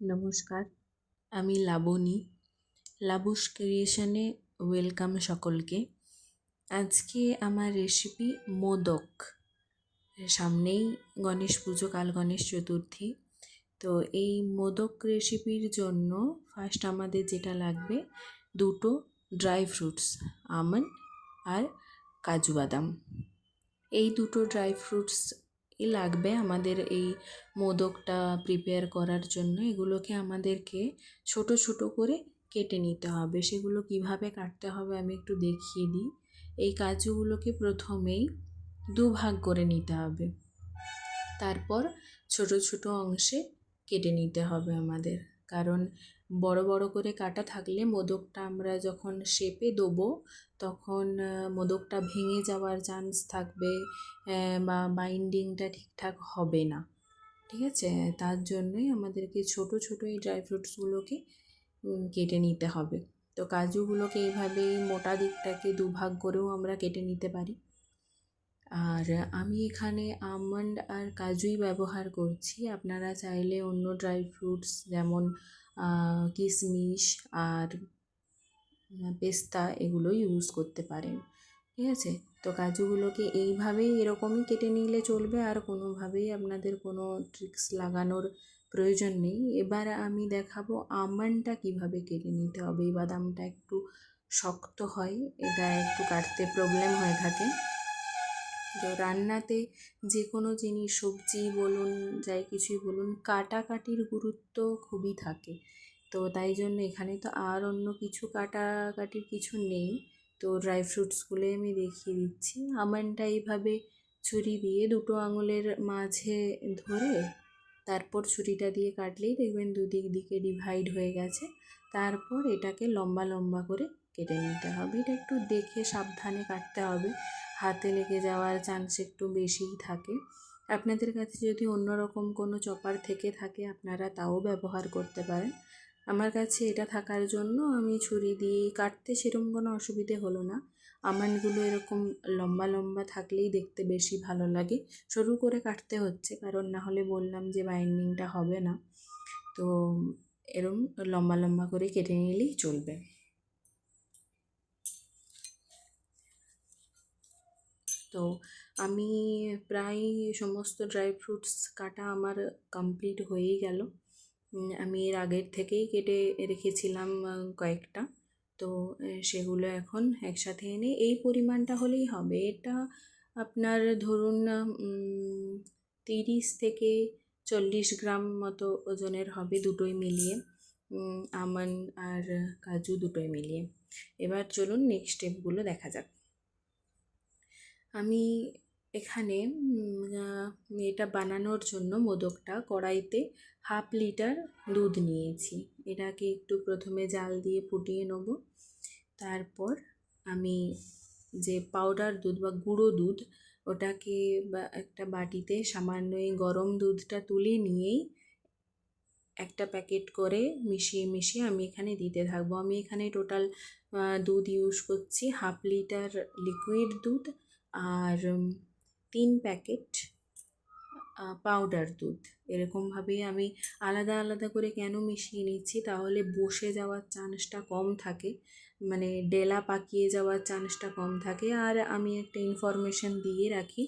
নমস্কার, আমি লাবণী। লাবুস ক্রিয়েশনে ওয়েলকাম সকলকে। আজকে আমার রেসিপি মোদক। সামনেই গণেশ পুজো, কাল গণেশ চতুর্থী। তো এই মোদক রেসিপির জন্য ফার্স্ট আমাদের যেটা লাগবে, দুটো ড্রাই ফ্রুটস, আমন্ড আর কাজু বাদাম। এই দুটো ড্রাই ফ্রুটস লাগবে আমাদের এই মোদকটা প্রিপেয়ার করার জন্য। এগুলোকে আমাদেরকে ছোট ছোট করে কেটে নিতে হবে। সেগুলো কিভাবে কাটতে হবে আমি একটু দেখিয়ে দিই। এই কাজুগুলোকে প্রথমেই দুভাগ করে নিতে হবে, তারপর ছোট ছোট অংশে কেটে নিতে হবে আমাদের। কারণ বড় বড় করে কাটা থাকলে মোদকটা আমরা যখন শেপে দেবো তখন মোদকটা ভেঙে যাওয়ার চান্স থাকবে, বা বাইন্ডিংটা ঠিকঠাক হবে না। ঠিক আছে, তার জন্যই আমাদেরকে ছোট ছোট এই ড্রাই ফ্রুটসগুলোকে কেটে নিতে হবে। তো কাজুগুলোকে এইভাবেই মোটা দিকটাকে দুভাগ করেও আমরা কেটে নিতে পারি। আর আমি এখানে আমন্ড আর কাজুই ব্যবহার করছি। আপনারা চাইলে অন্য ড্রাই ফ্রুটস যেমন কিশমিশ আর পেস্তা এগুলো ইউজ করতে পারেন। ঠিক আছে, তো কাজুগুলোকে এইভাবেই এরকমই কেটে নিলে চলবে, আর কোনোভাবেই আপনাদের কোনো ট্রিক্স লাগানোর প্রয়োজন নেই। এবার আমি দেখাবো আমন্ডটা কিভাবে কেটে নিতে হবে। এই বাদামটা একটু শক্ত হয়, এটা একটু কাটতে প্রবলেম হয়ে থাকে। তো রান্নাতে যে কোনো জিনিস, সবজি বলুন যাই কিছুই বলুন, কাটাকাটির গুরুত্ব খুবই থাকে। তো তাই জন্য এখানে তো আর অন্য কিছু কাটাকাটির কিছু নেই। তো ড্রাই ফ্রুটসগুলোই আমি দেখিয়ে দিচ্ছি। আমন্ডটা এইভাবে ছুরি দিয়ে দুটো আঙুলের মাঝে ধরে তারপর ছুরিটা দিয়ে কাটলেই দেখবেন দুদিক দিকে ডিভাইড হয়ে গেছে। তারপর এটাকে লম্বা লম্বা করে কেটে নিতে হবে। এটা একটু দেখে সাবধানে কাটতে হবে, হাতে লেগে যাওয়ার চান্স একটু বেশিই থাকে। আপনাদের কাছে যদি অন্যরকম কোনো চপার থেকে থাকে আপনারা তাও ব্যবহার করতে পারেন। আমার কাছে এটা থাকার জন্য আমি ছুরি দিয়ে কাটতে সেরকম কোনো অসুবিধে হলো না। আমন্ডগুলো এরকম লম্বা লম্বা থাকলেই দেখতে বেশি ভালো লাগে। সরু করে কাটতে হচ্ছে কারণ না হলে বললাম যে বাইন্ডিংটা হবে না। তো এরকম লম্বা লম্বা করে কেটে নিলেই চলবে। তো আমি প্রায় সমস্ত ড্রাই ফ্রুটস কাটা আমার কমপ্লিট হয়েই গেল। আমি এর আগের থেকেই কেটে রেখেছিলাম কয়েকটা। তো সেগুলো এখন একসাথে এনে এই পরিমাণটা হলেই হবে। এটা আপনার ধরুন 30 থেকে 40 গ্রাম মতো ওজনের হবে দুটোই মিলিয়ে, আমন্ড আর কাজু দুটোই মিলিয়ে। এবার চলুন নেক্সট স্টেপগুলো দেখা যাক। আমি এখানে এটা বানানোর জন্য মোদকটা কড়াইতে 1/2 লিটার দুধ নিয়েছি। এটাকে একটু প্রথমে জাল দিয়ে ফুটিয়ে নেব। তারপর আমি যে পাউডার দুধ বা গুঁড়ো দুধ ওটাকে একটা বাটিতে সামান্য এই গরম দুধটা তুলে নিয়েই একটা প্যাকেট করে মিশিয়ে মিশিয়ে আমি এখানে দিতে থাকবো। আমি এখানে টোটাল দুধ ইউজ করছি 1/2 লিটার লিকুইড দুধ আর 3 প্যাকেট পাউডার দুধ। এরকমভাবেই আমি আলাদা আলাদা করে কেন মিশিয়ে নিচ্ছি, তাহলে বসে যাওয়ার চান্সটা কম থাকে, মানে ডেলা পাকিয়ে যাওয়ার চান্সটা কম থাকে। আর আমি একটা ইনফরমেশন দিয়ে রাখি,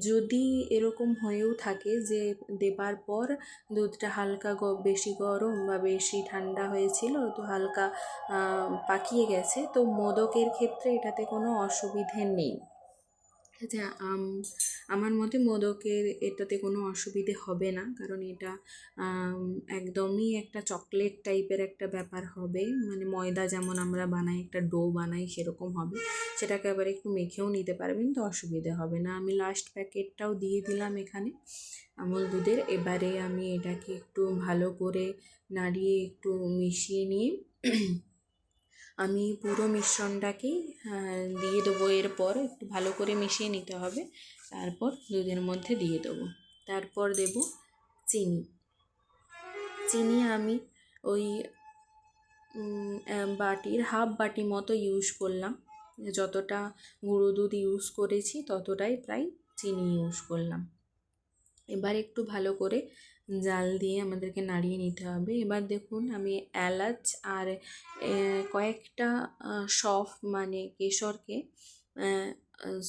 যদি এরকম হয়েও থাকে যে দেবার পর দুধটা হালকা বেশি গরম বা বেশি ঠান্ডা হয়েছিল, তো হালকা পাকিয়ে গেছে, তো মোদকের ক্ষেত্রে এটাতে কোনো অসুবিধে নেই। আচ্ছা, আমার মতে মোদকের এটাতে কোনো অসুবিধে হবে না, কারণ এটা একদমই একটা চকলেট টাইপের একটা ব্যাপার হবে। মানে ময়দা যেমন আমরা বানাই, একটা ডো বানাই, সেরকম হবে। সেটাকে আবার একটু মেখেও নিতে পারবেন, তো অসুবিধে হবে না। আমি লাস্ট প্যাকেটটাও দিয়ে দিলাম এখানে আমুল দুধের। এবারে আমি এটাকে একটু ভালো করে নাড়িয়ে একটু মিশিয়ে নিয়ে আমি পুরো মিশ্রণটাকেই দিয়ে দেবো। এরপর একটু ভালো করে মিশিয়ে নিতে হবে, তারপর দুধের মধ্যে দিয়ে দেবো। তারপর দেব চিনি। চিনি আমি ওই বাটির 1/2 বাটি মতো ইউজ করলাম। যতটা গুঁড়ো দুধ ইউজ করেছি ততটাই প্রায় চিনি ইউজ করলাম। এবার একটু ভালো করে জাল দিয়ে আমাদেরকে নাড়িয়ে নিতে হবে। এবার দেখুন আমি এলাচ আর কয়েকটা সফ মানে কেশরকে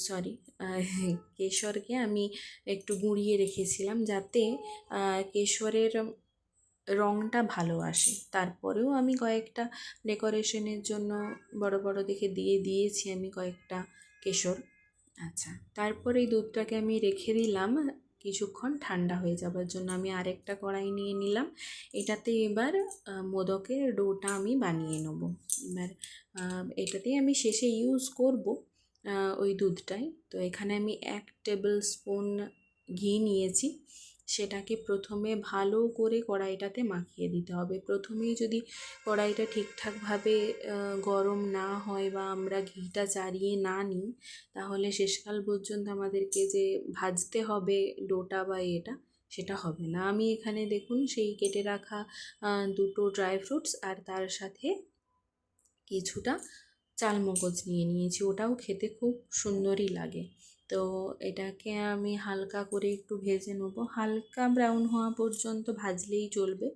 সরি কেশরকে আমি একটু গুঁড়িয়ে রেখেছিলাম, যাতে কেশরের রঙটা ভালো আসে। তারপরেও আমি কয়েকটা ডেকোরেশনের জন্য বড় বড় দেখে দিয়েছি আমি কয়েকটা কেশর। আচ্ছা, তারপরে এই দুধটাকে আমি রেখে দিলাম কিছুক্ষণ ঠান্ডা হয়ে যাবার জন্য। আমি আরেকটা কড়াই নিয়ে নিলাম, এটাতে এবার মোদকের ডোটা আমি বানিয়ে নেব। এবার এটাতেই আমি শেষে ইউজ করব ওই দুধটাই। তো এখানে আমি 1 টেবিল স্পুন ঘি নিয়েছি, সেটাকে প্রথমে ভালো করে কড়াইটাতে মাখিয়ে দিতে হবে। প্রথমেই যদি কড়াইটা ঠিকঠাকভাবে গরম না হয় বা আমরা ঘিটা চাড়িয়ে না নিই, তাহলে শেষকাল পর্যন্ত আমাদেরকে যে ভাজতে হবে ডোটা বা এটা, সেটা হবে না। আমি এখানে দেখুন সেই কেটে রাখা 2টো ড্রাই ফ্রুটস আর তার সাথে কিছুটা চালমগজ নিয়ে নিয়েছি, ওটাও খেতে খুব সুন্দরই লাগে। তো এটাকে আমি হালকা করে একটু ভেজে নেব, হালকা ব্রাউন হওয়া পর্যন্ত ভাজলেই চলবে,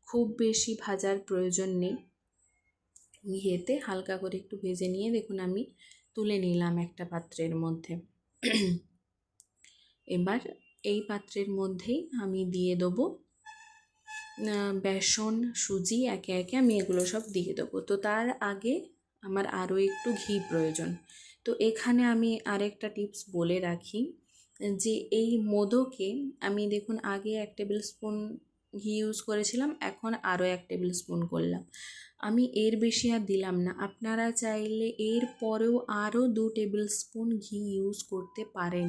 খুব বেশি ভাজার প্রয়োজন নেই। ঘিয়েতে হালকা করে একটু ভেজে নিয়ে দেখুন আমি তুলে নিলাম একটা পাত্রের মধ্যে। এবার এই পাত্রের মধ্যেই আমি দিয়ে দেবো বেসন, সুজি, একে একে আমি এগুলো সব দিয়ে দেবো। তো তার আগে আমার আরও একটু ঘি প্রয়োজন। তো এখানে আমি আরেকটা টিপস বলে রাখি, যে এই মোদকে আমি দেখুন আগে 1 টেবিল স্পুন ঘি ইউজ করেছিলাম, এখন আরও 1 টেবিল স্পুন করলাম। আমি এর বেশি আর দিলাম না। আপনারা চাইলে এর পরেও আরও 2 টেবিল স্পুন ঘি ইউজ করতে পারেন,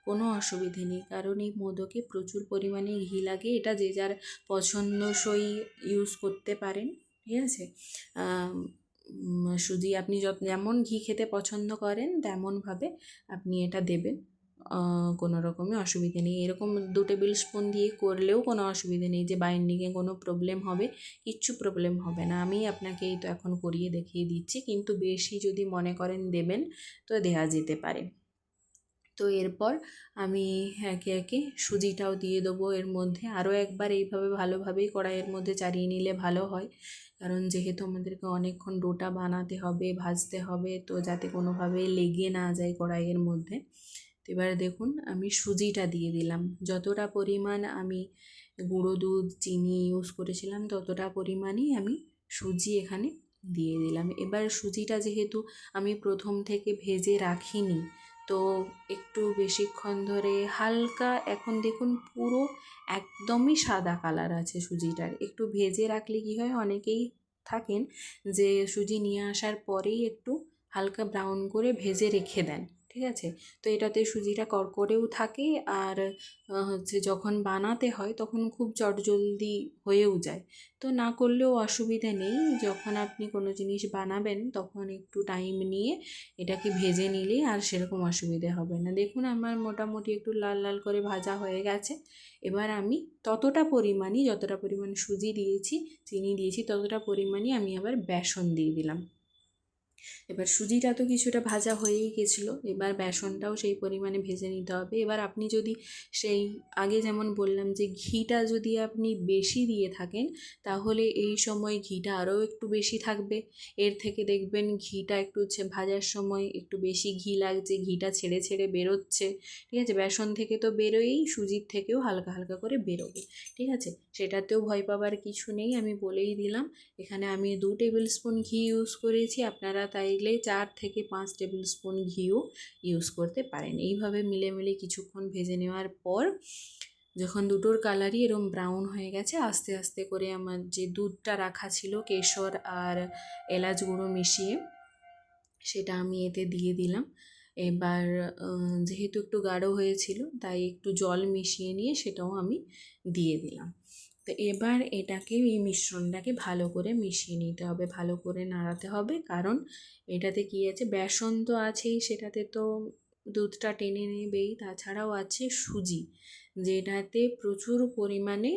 কোনো অসুবিধে নেই, কারণ এই মোদকে প্রচুর পরিমাণে ঘি লাগে। এটা যে যার পছন্দসই ইউজ করতে পারেন, ঠিক আছে। সুজি আপনি যেমন ঘি খেতে পছন্দ করেন তেমনভাবে আপনি এটা দেবেন, কোনো রকমই অসুবিধে নেই। এরকম 2 টেবিল স্পুন দিয়ে করলেও কোনো অসুবিধে নেই যে বাইন্ডিংয়ে কোনো প্রবলেম হবে, কিচ্ছু প্রবলেম হবে না। আমি আপনাকে এই তো এখন করিয়ে দেখিয়ে দিচ্ছি, কিন্তু বেশি যদি মনে করেন দেবেন তো দেওয়া যেতে পারে। তো এরপর আমি একে একে সুজিটাও দিয়ে দেবো এর মধ্যে। আরও একবার এইভাবে ভালোভাবেই কড়াইয়ের মধ্যে চাড়িয়ে নিলে ভালো হয়, কারণ যেহেতু আমাদেরকে অনেকক্ষণ ডোটা বানাতে হবে, ভাজতে হবে, তো যাতে কোনোভাবেই লেগে না যায় কড়াইয়ের মধ্যে। তো এবার দেখুন আমি সুজিটা দিয়ে দিলাম, যতটা পরিমাণ আমি গুঁড়ো দুধ, চিনি ইউজ করেছিলাম ততটা পরিমাণই আমি সুজি এখানে দিয়ে দিলাম। এবার সুজিটা যেহেতু আমি প্রথম থেকে ভেজে রাখিনি, তো একটু বেশিক্ষণ ধরে হালকা, এখন দেখুন পুরো একদমই সাদা কালার আছে সুজিটার। একটু ভেজে রাখলে কী হয়, অনেকেই থাকেন যে সুজি নিয়ে আসার পরেই একটু হালকা ব্রাউন করে ভেজে রেখে দেন, ঠিক আছে। তো এটাতে সুজিটা কড়কড়েও থাকে, আর হচ্ছে যখন বানাতে হয় তখন খুব চটজলদি হয়েও যায়। তো না করলেও অসুবিধা নেই, যখন আপনি কোনো জিনিস বানাবেন তখন একটু টাইম নিয়ে এটাকে ভেজে নিলেই আর সেরকম অসুবিধে হবে না। দেখুন আমার মোটামুটি একটু লাল লাল করে ভাজা হয়ে গেছে। এবার আমি যতটা পরিমাণ সুজি দিয়েছি, চিনি দিয়েছি, ততটা পরিমাণই আমি আবার বেসন দিয়ে দিলাম। এবার সুজিটা তো কিছুটা ভাজা হয়েই গেছিলো, এবার বেসনটাও সেই পরিমাণে ভেজে নিতে হবে। এবার আপনি যদি সেই আগে যেমন বললাম যে ঘিটা যদি আপনি বেশি দিয়ে থাকেন, তাহলে এই সময় ঘিটা আরও একটু বেশি থাকবে। এর থেকে দেখবেন ঘিটা একটু ভাজার সময় একটু বেশি ঘি লাগছে, ঘিটা ছেড়ে ছেড়ে বেরোচ্ছে, ঠিক আছে। বেসন থেকে তো বেরোয়ই, সুজির থেকেও হালকা হালকা করে বেরোবে, ঠিক আছে। সেটাতেও ভয় পাবার কিছু নেই, আমি বলেই দিলাম। এখানে আমি 2 টেবিল স্পুন ঘি ইউজ করেছি, আপনারা চাইলে 4 থেকে 5 টেবিল স্পুন ঘিও ইউজ করতে পারেন। এইভাবে মিলে কিছুক্ষণ ভেজে নেওয়ার পর যখন দুটোর কালারই এরকম ব্রাউন হয়ে গেছে, আস্তে আস্তে করে আমার যে দুধটা রাখা ছিল কেশর আর এলাচ গুঁড়ো মিশিয়ে, সেটা আমি এতে দিয়ে দিলাম। এবার যেহেতু একটু গাঢ় হয়েছিল, তাই একটু জল মিশিয়ে নিয়ে সেটাও আমি দিয়ে দিলাম। তো এবার এটাকে, এই মিশ্রণটাকে ভালো করে মিশিয়ে নিতে হবে, ভালো করে নাড়াতে হবে, কারণ এটাতে কি আছে, বেসন তো আছেই, সেটাতে তো দুধটা টেনে নেবেই, তাছাড়াও আছে সুজি, যেটাতে প্রচুর পরিমাণে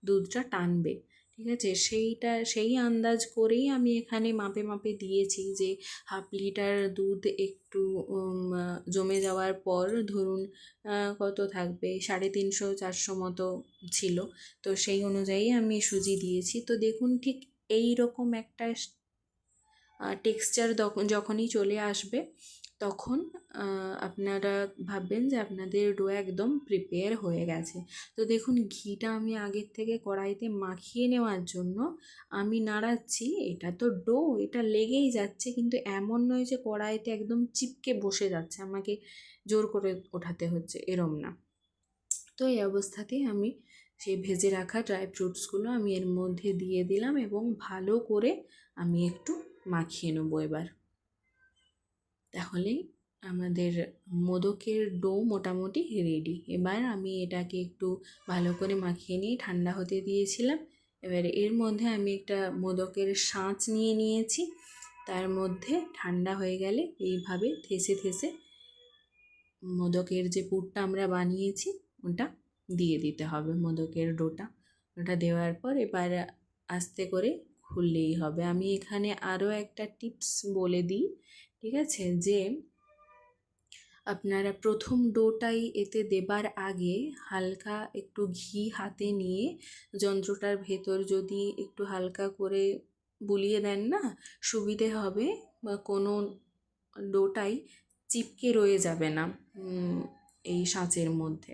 দুধটা টানবে, ঠিক আছে, সেই আন্দাজ করেই আমি এখানে মাপে মাপে দিয়েছি যে 1/2 লিটার দুধ একটু জমে যাওয়ার পর ধরুন কত থাকবে, 350-400 মতো ছিল। তো সেই অনুযায়ী আমি সুজি দিয়েছি। তো দেখুন ঠিক এই রকম একটা টেক্সচার যখনই চলে আসবে তখন আপনারা ভাববেন যে আপনাদের ডো একদম প্রিপেয়ার হয়ে গেছে। তো দেখুন ঘিটা আমি আগের থেকে কড়াইতে মাখিয়ে নেওয়ার জন্য আমি নাড়াচ্ছি। এটা তো ডো, এটা লেগেই যাচ্ছে, কিন্তু এমন নয় যে কড়াইতে একদম চিপকে বসে যাচ্ছে, আমাকে জোর করে ওঠাতে হচ্ছে, এরম না। তো এই অবস্থাতেই আমি সেই ভেজে রাখা ড্রাই ফ্রুটসগুলো আমি এর মধ্যে দিয়ে দিলাম এবং ভালো করে আমি একটু মাখিয়ে নেবো এবার। তাহলেই আমাদের মোদকের ডো মোটামুটি রেডি। এবার আমি এটাকে একটু ভালো করে মাখিয়ে নিয়ে ঠান্ডা হতে দিয়েছিলাম। এবার এর মধ্যে আমি একটা মোদকের সাঁচ নিয়ে নিয়েছি, তার মধ্যে ঠান্ডা হয়ে গেলে এইভাবে থেসে থেসে মোদকের যে পুরটা আমরা বানিয়েছি ওটা দিয়ে দিতে হবে, মোদকের ডোটা। ওটা দেওয়ার পর এবার আস্তে করে খুললেই হবে। আমি এখানে আরও একটা টিপস বলে দিই, ঠিক আছে, যে আপনারা প্রথম ডোটাই এতে দেবার আগে হালকা একটু ঘি হাতে নিয়ে যন্ত্রটার ভেতর যদি একটু হালকা করে বুলিয়ে দেন না, সুবিধে হবে, বা কোনো ডোটাই চিপকে রয়ে যাবে না এই সাঁচের মধ্যে।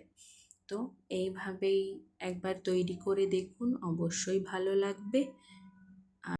তো এইভাবেই একবার তৈরি করে দেখুন, অবশ্যই ভালো লাগবে।